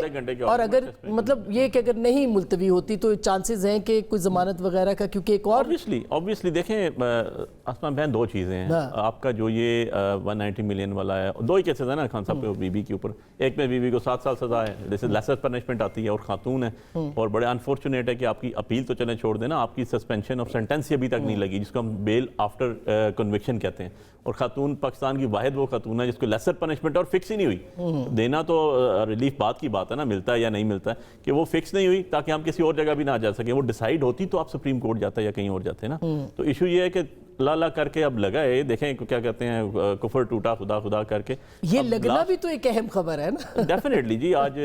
اور اگر مطلب یہ کہ اگر نہیں ملتوی ہوتی تو چانسز ہیں کہ کوئی ضمانت وغیرہ کا, کیونکہ ایک اور
obviously دیکھیں آسمان بہن دو چیزیں ہیں. آپ کا جو یہ 190 ملین والا ہے, دو ہی کیسز ہیں نا خان صاحب کے بی بی کے اوپر. ایک میں بی بی کو 7 سال سزا ہے, جیسے لیسر پنشمنٹ آتی ہے, اور خاتون ہے, اور بڑے انفارچونیٹ ہے کہ آپ کی اپیل تو چلیں چھوڑ دینا, آپ کی سسپینشن آف سینٹنس ابھی تک نہیں لگی, جس کو ہم بیل آفٹر کنوکشن کہتے ہیں. اور خاتون پاکستان کی واحد وہ خاتون ہے جس کو لیسر پنشمنٹ اور فکس ہی نہیں ہوئی. دینا تو ریلیف بات کی بات ہے نا, ملتا ہے یا نہیں ملتا ہے, کہ وہ فکس نہیں ہوئی تاکہ ہم کسی اور جگہ بھی نہ جا سکیں. وہ ڈیسائیڈ ہوتی تو آپ سپریم کورٹ جاتے یا کہیں اور جاتے نا. تو ایشو یہ ہے کہ لا کر کے اب لگائے, دیکھیں کیا کہتے ہیں کفر ٹوٹا خدا خدا کر کے.
یہ لگنا بھی تو ایک اہم خبر ہے نا.
ڈیفینیٹلی جی, آج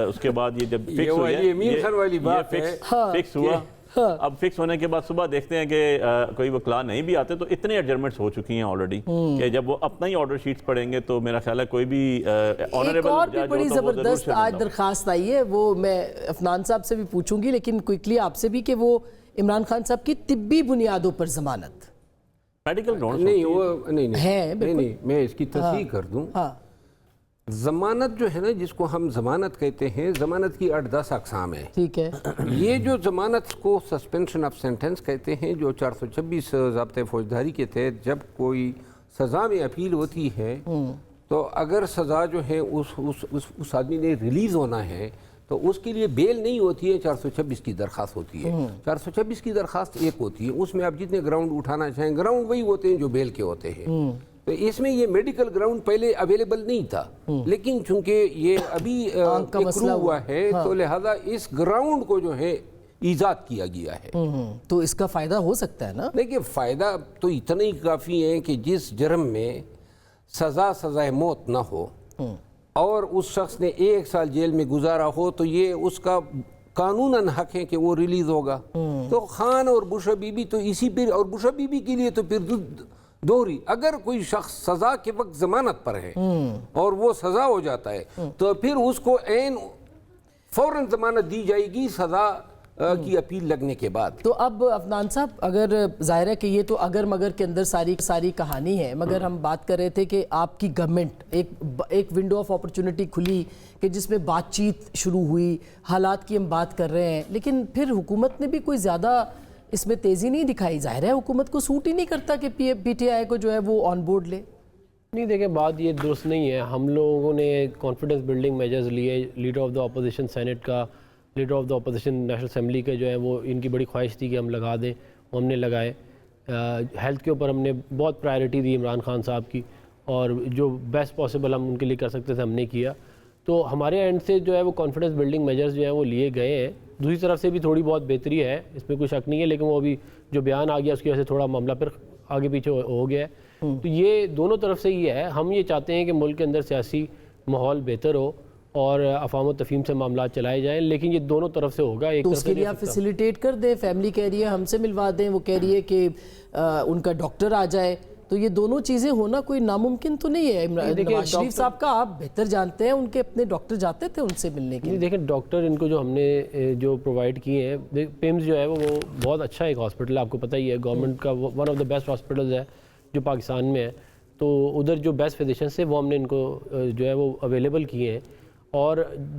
اس کے بعد یہ جب فکس ہوا, فکس ہوا, اب فکس ہونے کے بعد صبح دیکھتے ہیں کہ کوئی وکلا نہیں بھی آتے, تو اتنے ایڈجسٹمنٹس ہو چکی ہیں آلریڈی کہ جب وہ اپنا ہی آرڈر شیٹس پڑھیں گے تو میرا خیال ہے کوئی بھی
ایک اور بھی بڑی زبردست آج درخواست آئی ہے, وہ میں عفنان صاحب سے بھی پوچھوں گی, لیکن کوئکلی آپ سے بھی, کہ وہ عمران خان صاحب کی طبی بنیادوں پر ضمانت.
میڈیکل گراؤنڈ
نہیں, میں اس کی تصحیح کر دوں. ضمانت جو ہے نا, جس کو ہم ضمانت کہتے ہیں, ضمانت کی 8-10 اقسام ہیں.
ٹھیک ہے.
یہ جو ضمانت کو سسپینشن آف سینٹنس کہتے ہیں, جو 426 ضابطۂ فوجداری کے تحت جب کوئی سزا میں اپیل ہوتی ہے, تو اگر سزا جو ہے اس آدمی نے ریلیز ہونا ہے تو اس کے لیے بیل نہیں ہوتی ہے, 426 کی درخواست ہوتی ہے. 426 کی درخواست ایک ہوتی ہے, اس میں آپ جتنے گراؤنڈ اٹھانا چاہیں, گراؤنڈ وہی ہوتے ہیں جو بیل کے ہوتے ہیں. تو اس میں یہ میڈیکل گراؤنڈ پہلے اویلیبل نہیں تھا, لیکن چونکہ یہ ابھی اپروو ہوا ہے تو لہذا اس گراؤنڈ کو جو ہے ایجاد کیا گیا ہے.
تو اس کا فائدہ ہو سکتا ہے نا.
دیکھیں فائدہ تو اتنا ہی کافی ہے کہ جس جرم میں سزائے موت نہ ہو اور اس شخص نے 1 سال جیل میں گزارا ہو, تو یہ اس کا قانوناً حق ہے کہ وہ ریلیز ہوگا. تو خان اور بشرا بی بی تو اسی پر, اور بشرا بی بی کے لیے تو پھر دوہری, اگر کوئی شخص سزا کے وقت ضمانت پر ہے اور وہ سزا ہو جاتا ہے تو پھر اس کو فوراً ضمانت دی جائے گی سزا کی اپیل لگنے کے بعد.
تو اب عفنان صاحب, اگر ظاہر ہے کہ یہ تو اگر مگر کے اندر ساری کہانی ہے, مگر ہم بات کر رہے تھے کہ آپ کی گورنمنٹ ایک ونڈو آف اپرچونٹی کھلی کہ جس میں بات چیت شروع ہوئی, حالات کی ہم بات کر رہے ہیں, لیکن پھر حکومت نے بھی کوئی زیادہ اس میں تیزی نہیں دکھائی. ظاہر ہے حکومت کو سوٹ ہی نہیں کرتا کہ پی ٹی آئی کو جو ہے وہ آن بورڈ لے.
نہیں دیکھیں, بات یہ درست نہیں ہے. ہم لوگوں نے کانفیڈنس بلڈنگ میجرز لیے, leader of the opposition Senate کا, leader of the opposition national assembly کے جو ہے وہ, ان کی بڑی خواہش تھی کہ ہم لگا دیں, وہ ہم نے لگائے. ہیلتھ کے اوپر ہم نے بہت پرائرٹی دی عمران خان صاحب کی, اور جو بیسٹ پاسبل ہم ان کے لیے کر سکتے تھے ہم نے کیا. تو ہمارے اینڈ سے جو ہے وہ کانفیڈنس بلڈنگ میجرز جو ہیں وہ لیے گئے ہیں. دوسری طرف سے بھی تھوڑی بہت بہتری ہے, اس میں کوئی شک نہیں ہے, لیکن وہ ابھی جو بیان آ گیا اس کی وجہ سے تھوڑا معاملہ پھر آگے پیچھے ہو گیا ہے. تو یہ دونوں طرف سے یہ ہے, ہم یہ چاہتے ہیں کہ ملک کے اندر سیاسی ماحول بہتر ہو اور افہام و تفہیم سے معاملات چلائے جائیں, لیکن یہ دونوں طرف سے ہوگا. ایک
تو اس کے لیے آپ فیسیلیٹیٹ کر دیں, فیملی کہہ رہی ہے ہم سے ملوا دیں, وہ کہہ رہی ہے کہ ان کا ڈاکٹر آ جائے, تو یہ دونوں چیزیں ہونا کوئی ناممکن تو نہیں ہے. نواز شریف صاحب کا آپ بہتر جانتے ہیں, ان کے اپنے ڈاکٹر جاتے تھے ان سے ملنے کے لیے.
دیکھیں ڈاکٹر ان کو جو ہم نے جو پرووائڈ کیے ہیں, پیمز جو ہے وہ بہت اچھا ایک ہاسپٹل ہے, آپ کو پتہ ہی ہے, گورنمنٹ کا one of the best hospitals ہے جو پاکستان میں ہے. تو ادھر جو بیسٹ فزیشنس ہیں وہ ہم نے ان کو جو ہے وہ اویلیبل کیے ہیں, اور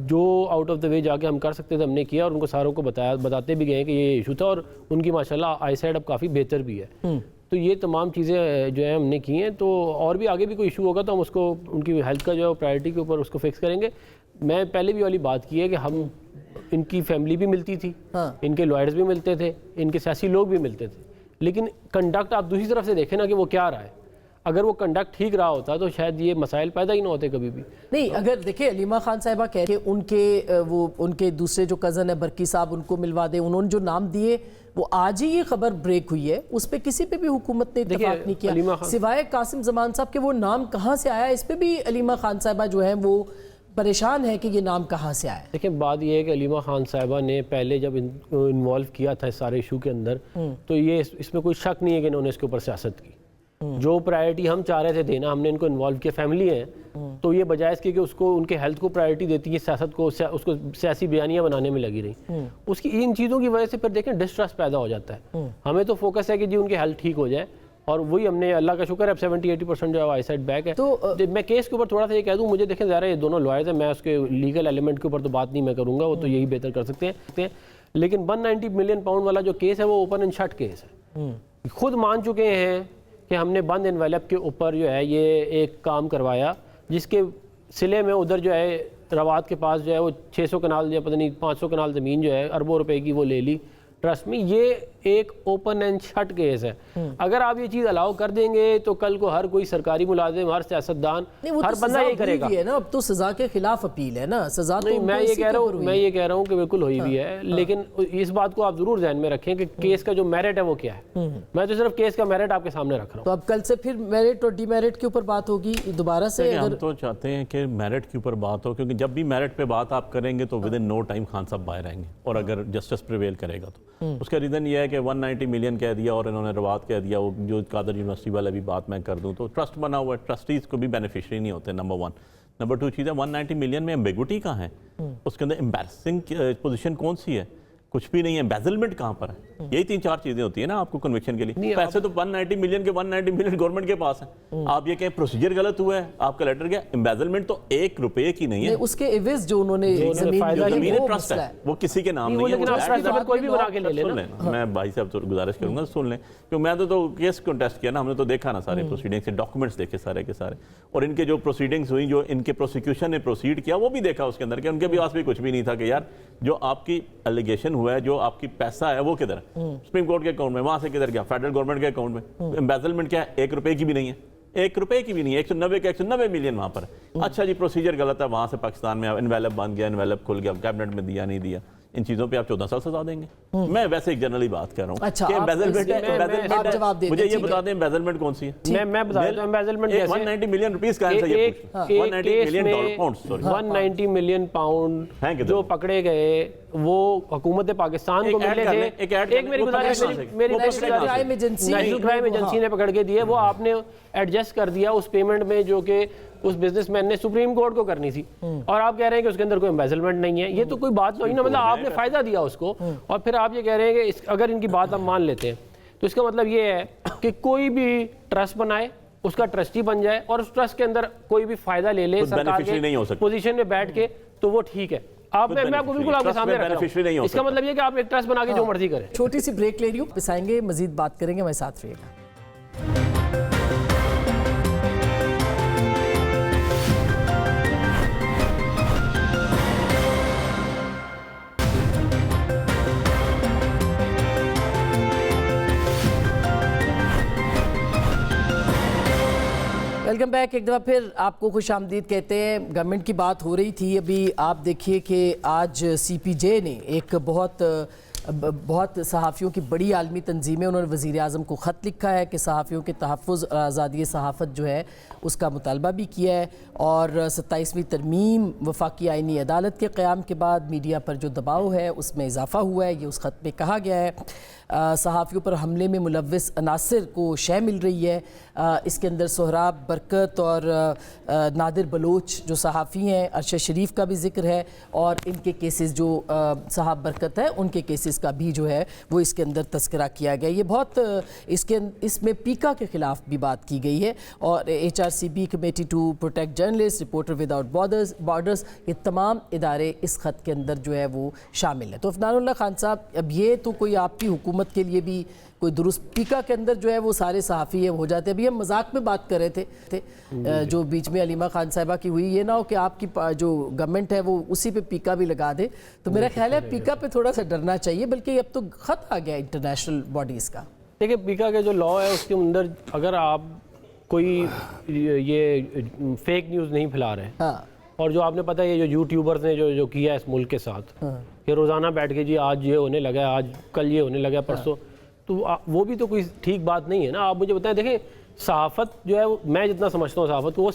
جو آؤٹ آف دا وے جا کے ہم کر سکتے تھے ہم نے کیا, اور ان کو ساروں کو بتاتے بھی گئے کہ یہ ایشو تھا, اور ان کی ماشاءاللہ آئی سائڈ اب کافی بہتر بھی ہے. تو یہ تمام چیزیں جو ہیں ہم نے کی ہیں. تو اور بھی آگے بھی کوئی ایشو ہوگا تو ہم اس کو, ان کی ہیلتھ کا جو ہے پرائرٹی کے اوپر اس کو فکس کریں گے. میں پہلے بھی والی بات کی ہے کہ ہم, ان کی فیملی بھی ملتی تھی, ان کے لائرز بھی ملتے تھے, ان کے سیاسی لوگ بھی ملتے تھے, لیکن کنڈکٹ آپ دوسری طرف سے دیکھیں نا کہ وہ کیا رہا ہے. اگر وہ کنڈکٹ ٹھیک رہا ہوتا تو شاید یہ مسائل پیدا ہی نہ ہوتے کبھی بھی.
نہیں, اگر دیکھیں علیمہ خان صاحبہ کہہ کہ ان کے دوسرے جو کزن ہے برکی صاحب, ان کو ملوا دیں, انہوں نے جو نام دیے وہ آج ہی یہ خبر بریک ہوئی ہے, اس پہ کسی پہ بھی حکومت نے اتفاق نہیں کیا سوائے قاسم زمان صاحب کے. وہ نام کہاں سے آیا, اس پہ بھی علیمہ خان صاحبہ جو ہے وہ پریشان ہے کہ یہ نام کہاں سے آیا.
دیکھیں بات یہ ہے کہ علیمہ خان صاحبہ نے پہلے جب انوالو کیا تھا اس سارے ایشو کے اندر, تو یہ اس میں کوئی شک نہیں ہے کہ انہوں نے اس کے اوپر سیاست کی. جو پرائرٹی ہم چاہ رہے تھے دینا ہم نے ان کو انوالو کیا. فیملی ہیں تو یہ بجائے اس کے کہ اس کو ان کے ہیلتھ کو پرائرٹی دیتی ہے, سیاست کو اس کو سیاسی بیانیاں بنانے میں لگی رہی. اس کی ان چیزوں کی وجہ سے پھر دیکھیں ڈسٹرسٹ پیدا ہو جاتا ہے. ہمیں تو فوکس ہے کہ جی ان کی ہیلتھ ٹھیک ہو جائے, اور وہی ہم نے اللہ کا شکر ہے اب 70-80% جو ہے آئی سائٹ بیک ہے. تو میں کیس کے اوپر تھوڑا سا یہ کہہ دوں, مجھے دیکھیں ذرا یہ دونوں لائرز ہیں, میں اس کے لیگل ایلیمنٹ کے اوپر تو بات نہیں میں کروں گا, وہ تو یہی بہتر کر سکتے ہیں. لیکن 190 ملین پاؤنڈ والا جو کیس ہے وہ اوپن اینڈ شٹ کیس ہے. خود مان چکے ہیں کہ ہم نے بند انویلپ کے اوپر جو ہے یہ ایک کام کروایا جس کے سلے میں ادھر جو ہے روات کے پاس جو ہے وہ 600 کنال یا پتہ نہیں 500 کنال زمین جو ہے اربوں روپے کی وہ لے لی. ٹرسٹ میں یہ ایک اوپن اینڈ شٹ کیس ہے. اگر آپ یہ چیز الاؤ کر دیں گے تو کل کو ہر کوئی سرکاری ملازم, ہر سیاستدان, ہر بندہ یہ کرے گا.
اب تو سزا کے خلاف اپیل ہے نا, سزا تو
میں یہ کہہ رہا ہوں کہ بالکل ہوئی بھی ہے, لیکن اس بات کو آپ ضرور ذہن میں رکھیں کہ کیس کا جو میرٹ ہے وہ کیا ہے. میں تو صرف کیس کا میرٹ آپ کے سامنے رکھ رہا ہوں.
تو اب کل سے پھر میرٹ اور ڈی میرٹ کے اوپر بات ہوگی دوبارہ سے.
ہم تو چاہتے ہیں کہ میرٹ کے اوپر بات ہو, کیونکہ جب بھی میرٹ پہ بات آپ کریں گے تو within no time Khan sahab باہر آئیں گے, اور اگر جسٹس پریویل کرے گا تو اس کا ریزن یہ ہے کہ 190 ملین کہہ دیا اور انہوں نے روات کہہ دیا. وہ جو قادر یونیورسٹی والا بھی بات میں کر دوں تو ٹرسٹ بنا ہوا ہے, ٹرسٹیز کو بھی بینیفیشری نہیں ہوتے, نمبر 1. نمبر 2 چیز ہے 190 ملین میں ایمبیگوٹی کہاں ہے, اس کے اندر امبیرسنگ پوزیشن کون سی ہے, کچھ بھی نہیں ہے. ایمبیزلمنٹ کہاں پر ہے, یہی 3-4 چیزیں ہوتی ہیں نا آپ کو کنوکشن کے لیے. پیسے تو 190 ملین کے 190 ملین گورنمنٹ کے پاس ہیں. آپ یہ کہیں پروسیجر غلط ہوا ہے, آپ کا لیٹر گیا, ایمبیزلمنٹ تو 1 روپے کی نہیں ہے.
اس کے عوض جو انہوں نے
زمین ٹرسٹ ہے وہ کسی کے نام نہیں ہے.
کوئی بھی بنا کے لے لیں.
میں بھائی صاحب تو گزارش کروں گا سن لیں, کیونکہ میں تو کیس کنٹیسٹ کیا نا, ہم نے تو دیکھا نا سارے پروسیڈنگس کے ڈاکومنٹس دیکھے سارے کے سارے, اور ان کے جو پروسیڈنگس ہوئی, جو ان کے پروسیکیوشن نے پروسیڈ کیا وہ بھی دیکھا اس کے اندر, کہ ان کے پاس بھی کچھ بھی نہیں تھا کہ یار جو آپ کی الیگیشن ہوا ہے, جو آپ کی پیسہ ہے وہ کدھر ہے, سپریم کورٹ کے اکاؤنٹ میں, وہاں سے کدھر گیا, فیڈرل گورنمنٹ کے اکاؤنٹ میں. امبیزلمنٹ کیا ہے, 1 روپے کی بھی نہیں ہے, 1 روپے کی بھی نہیں ہے, 190 کے 190 ملین وہاں پر ہے. اچھا جی پروسیجر غلط ہے, وہاں سے پاکستان میں انویلپ بن گیا, انویلپ کھل گیا, کیبنٹ میں دیا نہیں دیا, ان چیزوں پہ آپ 14 سال سزا دیں گے. میں ویسے ایک جنرلی بات کر رہا ہوں کہ امبیزلمنٹ, مجھے یہ بتا دیں امبیزلمنٹ کون سی ہے.
میں بتا دوں امبیزلمنٹ
190 ملین روپیز کا ہے, یہ
190 ملین پاؤنڈ جو پکڑے گئے وہ حکومت پاکستان کو ملے تھے. ایک میری گزارش, نیشنل کرائم ایجنسی نے پکڑ کے دیے, وہ آپ نے ایڈجسٹ کر دیا اس پیمنٹ میں جو کہ اس بزنس مین نے سپریم کورٹ کو کرنی تھی, اور آپ کہہ رہے ہیں کہ اس کے اندر کوئی امبیزلمنٹ نہیں ہے. یہ تو کوئی بات نہیں نا, مطلب آپ نے فائدہ دیا اس کو, اور پھر آپ یہ کہہ رہے ہیں کہ اگر ان کی بات ہم مان لیتے ہیں تو اس کا مطلب یہ ہے کہ کوئی بھی ٹرسٹ بنائے, اس کا ٹرسٹی بن جائے, اور اس ٹرسٹ کے اندر کوئی بھی فائدہ لے لے سرکار کے پوزیشن میں بیٹھ کے, تو وہ ٹھیک ہے. میں آپ کو بالکل آپ کے سامنے رکھ رہا ہوں. اس کا مطلب یہ کہ آپ ایک ٹرسٹ بنا کے جو مرضی کریں.
چھوٹی سی بریک لے رہی ہوں, پس آئیں گے مزید بات کریں گے, ہمارے ساتھ رہیے گا. Welcome back. ایک دفعہ پھر آپ کو خوش آمدید کہتے ہیں. گورنمنٹ کی بات ہو رہی تھی ابھی, آپ دیکھیے کہ آج CPJ نے ایک بہت صحافیوں کی بڑی عالمی تنظیم ہے, انہوں نے وزیر اعظم کو خط لکھا ہے کہ صحافیوں کے تحفظ اور آزادی صحافت جو ہے اس کا مطالبہ بھی کیا ہے, اور 27ویں ترمیم وفاقی آئینی عدالت کے قیام کے بعد میڈیا پر جو دباؤ ہے اس میں اضافہ ہوا ہے, یہ اس خط میں کہا گیا ہے. صحافیوں پر حملے میں ملوث عناصر کو شے مل رہی ہے. اس کے اندر سہراب برکت اور نادر بلوچ جو صحافی ہیں, ارشد شریف کا بھی ذکر ہے, اور ان کے کیسز جو صحاب برکت ہے ان کے کیسز کا بھی جو ہے وہ اس کے اندر تذکرہ کیا گیا. یہ بہت اس میں پیکا کے خلاف بھی بات کی گئی ہے, اور HRCB committee to protect journalist, reporter without borders, یہ تمام ادارے اس خط کے اندر جو ہے وہ شامل ہیں. تو عفنان اللہ خان صاحب, اب یہ تو کوئی آپ کی حکومت کے لیے بھی کوئی درست پیکا کے اندر جو ہے وہ سارے صحافی ہیں ہو جاتے ہیں. ابھی ہم مذاق میں بات کر رہے تھے جو بیچ میں علیمہ خان صاحبہ کی ہوئی, یہ نہ ہو کہ آپ کی جو گورنمنٹ ہے وہ اسی پہ پیکا بھی لگا دے. تو میرا خیال ہے پیکا پہ تھوڑا سا ڈرنا چاہیے, بلکہ اب تو خط آ گیا انٹرنیشنل باڈیز کا.
دیکھیں پیکا کا جو لا ہے اس کے اندر اگر آپ کوئی یہ فیک نیوز نہیں پھیلا رہے, اور جو آپ نے پتہ ہے یہ جو یوٹیوبرز نے جو کیا ہے اس ملک کے ساتھ, کہ روزانہ بیٹھ کے جی آج یہ ہونے لگا ہے, آج کل یہ ہونے لگا ہے, پرسوں, تو وہ بھی تو کوئی ٹھیک بات نہیں ہے نا. آپ مجھے بتائیں, دیکھیں صحافت جو ہے میں جتنا سمجھتا ہوں صحافت کو, وہ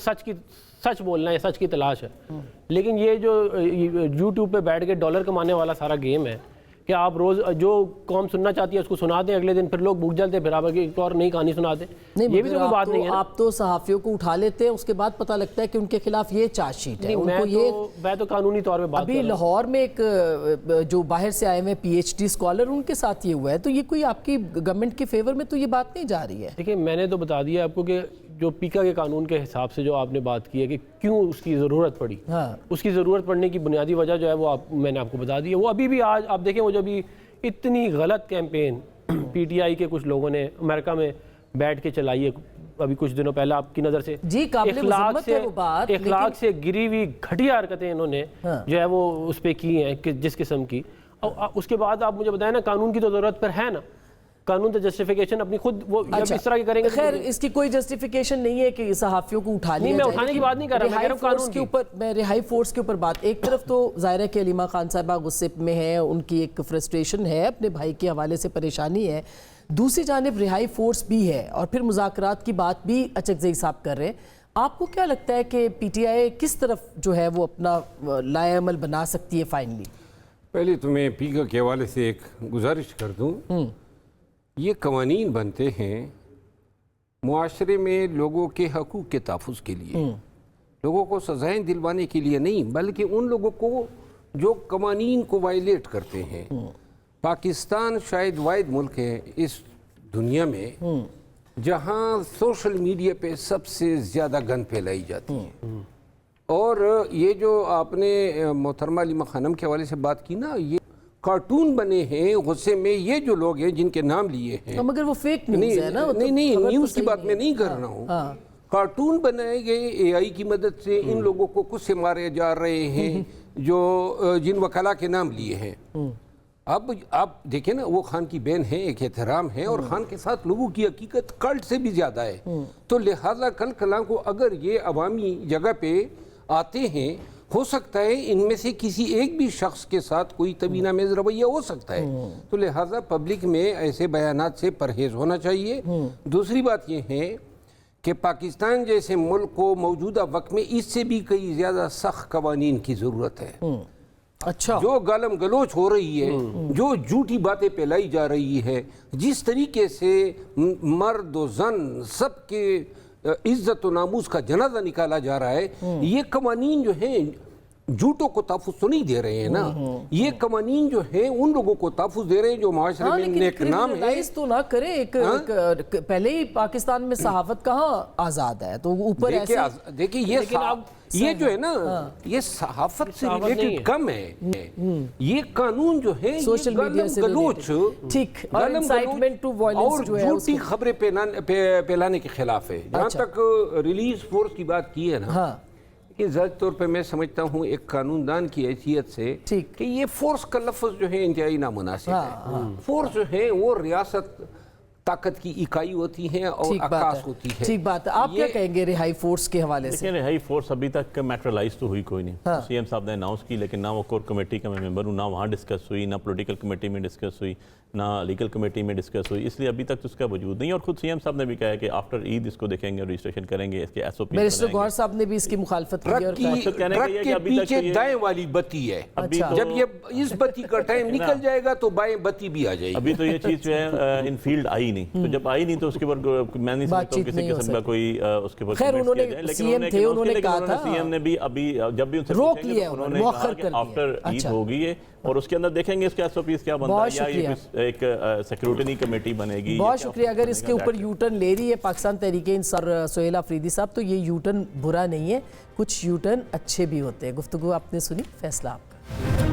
سچ بولنا ہے, سچ کی تلاش ہے. لیکن یہ جو یوٹیوب پہ بیٹھ کے ڈالر کمانے والا سارا گیم ہے, کہ آپ روز جو قوم سننا چاہتی ہے اس کو سنا دیں, اگلے دن پھر لوگ بھوک جلتے, پھر آپ ایک اور نئی کہانی سنا دیں. یہ بھی تو کوئی بات نہیں ہے.
آپ تو صحافیوں کو اٹھا لیتے ہیں, اس کے بعد پتہ لگتا ہے کہ ان کے خلاف یہ چارج شیٹ ہے.
میں تو قانونی طور پہ بات
ابھی لاہور میں ایک جو باہر سے آئے ہوئے پی ایچ ڈی اسکالر, ان کے ساتھ یہ ہوا ہے, تو یہ کوئی آپ کی گورنمنٹ کے فیور میں تو یہ بات نہیں جا رہی ہے.
دیکھیں میں نے تو بتا دیا آپ کو کہ جو پیکا کے قانون کے حساب سے جو آپ نے بات کی ہے کہ کیوں اس کی ضرورت پڑی, اس کی ضرورت پڑنے کی بنیادی وجہ جو ہے وہ میں نے آپ کو بتا دی ہے. وہ ابھی بھی آج آپ دیکھیں, وہ جو ابھی اتنی غلط کیمپین پی ٹی آئی کے کچھ لوگوں نے امریکہ میں بیٹھ کے چلائی ہے ابھی کچھ دنوں پہلے, آپ کی نظر سے
جی قابل مذمت ہے وہ بات,
اخلاق سے گری ہوئی گھٹیا حرکتیں انہوں نے جو ہے وہ اس پہ کی ہیں جس قسم کی. اس کے بعد آپ مجھے بتائیں نا, قانون کی تو ضرورت پر ہے نا, قانون تو جسٹیفیکیشن اپنی خود وہ جب اس طرح کی کریں گے.
خیر اس کی کوئی جسٹیفیکیشن نہیں ہے کہ صحافیوں کو اٹھا لیا جائے.
میں اٹھانے کی بات نہیں کر رہا, میں کہہ رہا ہوں قانون کے اوپر.
میں رہائی فورس کے اوپر بات, ایک طرف تو ظاہر ہے کہ علیمہ خان صاحبہ غصے میں ہیں, ان کی ایک فرسٹریشن ہے, اپنے بھائی کے حوالے سے پریشانی ہے, دوسری جانب رہائی فورس بھی ہے, اور پھر مذاکرات کی بات بھی اچکزئی صاحب کر رہے ہیں. آپ کو کیا لگتا ہے کہ پی ٹی آئی کس طرف جو ہے وہ اپنا لائے عمل بنا سکتی ہے فائنلی؟
پہلے تو میں پیکا کے حوالے سے ایک گزارش کر دوں. یہ قوانین بنتے ہیں معاشرے میں لوگوں کے حقوق کے تحفظ کے لیے, لوگوں کو سزائیں دلوانے کے لیے نہیں, بلکہ ان لوگوں کو جو قوانین کو وائلیٹ کرتے ہیں. پاکستان شاید واحد ملک ہے اس دنیا میں جہاں سوشل میڈیا پہ سب سے زیادہ گن پھیلائی جاتی ہے. اور یہ جو آپ نے محترمہ علیمہ خانم کے حوالے سے بات کی نا, یہ کارٹون بنے ہیں غصے میں, یہ جو لوگ ہیں جن کے نام لیے ہیں,
مگر وہ فیک نیوز ہے نا.
نہیں نیوز کی بات میں نہیں کر رہا ہوں. کارٹون بنائے گئے اے آئی کی مدد سے, ان لوگوں کو کچھ سے مارے جا رہے ہیں جو جن وکلا کے نام لیے ہیں. اب آپ دیکھیں نا, وہ خان کی بہن ہے, ایک احترام ہے, اور خان کے ساتھ لوگوں کی حقیقت کلٹ سے بھی زیادہ ہے. تو لہٰذا کل کلاں کو اگر یہ عوامی جگہ پہ آتے ہیں, ہو سکتا ہے ان میں سے کسی ایک بھی شخص کے ساتھ کوئی طبینہ میز رویہ ہو سکتا ہے. تو لہٰذا پبلک میں ایسے بیانات سے پرہیز ہونا چاہیے. دوسری بات یہ ہے کہ پاکستان جیسے ملک کو موجودہ وقت میں اس سے بھی کئی زیادہ سخت قوانین کی ضرورت ہے.
اچھا,
جو گالم گلوچ ہو رہی ہے, جو جھوٹی باتیں پھیلائی جا رہی ہے, جس طریقے سے مرد و زن سب کے عزت و ناموس کا جنازہ نکالا جا رہا ہے, یہ قوانین جو ہیں جھوٹوں کو تحفظ تو نہیں دے رہے ہیں نا. یہ قوانین جو ہیں ان لوگوں کو تحفظ دے رہے ہیں جو معاشرے میں نیک نام ہے.
تو نہ کریں, پہلے ہی پاکستان میں صحافت کہاں آزاد ہے, تو اوپر
دیکھیں یہ جو ہے نا, یہ صحافت سے ریلیٹڈ کم ہے. یہ قانون جو ہے
سوشل میڈیا سے ٹھیک
اور جھوٹی خبریں پھیلانے کے خلاف ہے. جہاں تک ریلیز فورس کی بات کی ہے نا, کہ ذاتی طور پہ میں سمجھتا ہوں ایک قانون دان کی حیثیت سے کہ یہ فورس کا لفظ جو ہے انتہائی نامناسب ہے. فورس جو ہے وہ ریاست طاقت کی اکائی ہوتی ہیں اور عکاس ہوتی ہے.
ٹھیک بات ہے. آپ کیا کہیں گے رہائی فورس کے حوالے سے؟
رہائی فورس ابھی تک میٹرلائز تو ہوئی کوئی نہیں. سی ایم صاحب نے اناؤنس کی, لیکن نہ وہ کور کمیٹی کا میں ممبر ہوں, نہ وہاں ڈسکس ہوئی, نہ پولیٹیکل کمیٹی میں ڈسکس ہوئی, نہ لیگل کمیٹی میں ڈسکس ہوئی, اس لیے ابھی تک اس کا وجود نہیں. اور خود سی ایم صاحب نے بھی کہا ہے کہ آفٹر عید اس کو دیکھیں گے, رجسٹریشن کریں گے, اس کے ایس او پی.
منسٹر گوہر صاحب نے بھی اس کی مخالفت کی, اور
ٹرک کے پیچھے دائیں والی بتی ہے, جب یہ اس بتی کا ٹائم نکل جائے گا تو بائیں بتی بھی آ جائے گی.
ابھی تو یہ چیز جو ہے ان فیلڈ آئی نہیں, تو جب آئی نہیں تو اس کے اوپر میں نہیں سمجھتا ہوں کسی قسم کا کوئی اس کے اوپر
خیر انہوں نے سی ایم تھے, انہوں نے کہا تھا,
سی ایم نے بھی ابھی جب بھی ان سے
روک لیا, انہوں نے مؤخر کر دیا
آفٹر عید ہوگی ہے, اور اس کے اندر دیکھیں گے اس کے ایس او پیز کیا بنتا ہے, یا ایک سیکیورٹی کمیٹی بنے گی.
بہت شکریہ. اگر اس کے اوپر یو ٹرن لے رہی ہے پاکستان تحریک انصاف سہیل آفریدی صاحب, تو یہ یو ٹرن برا نہیں ہے, کچھ یو ٹرن اچھے بھی ہوتے ہیں. گفتگو آپ نے سنی, فیصلہ آپ کا.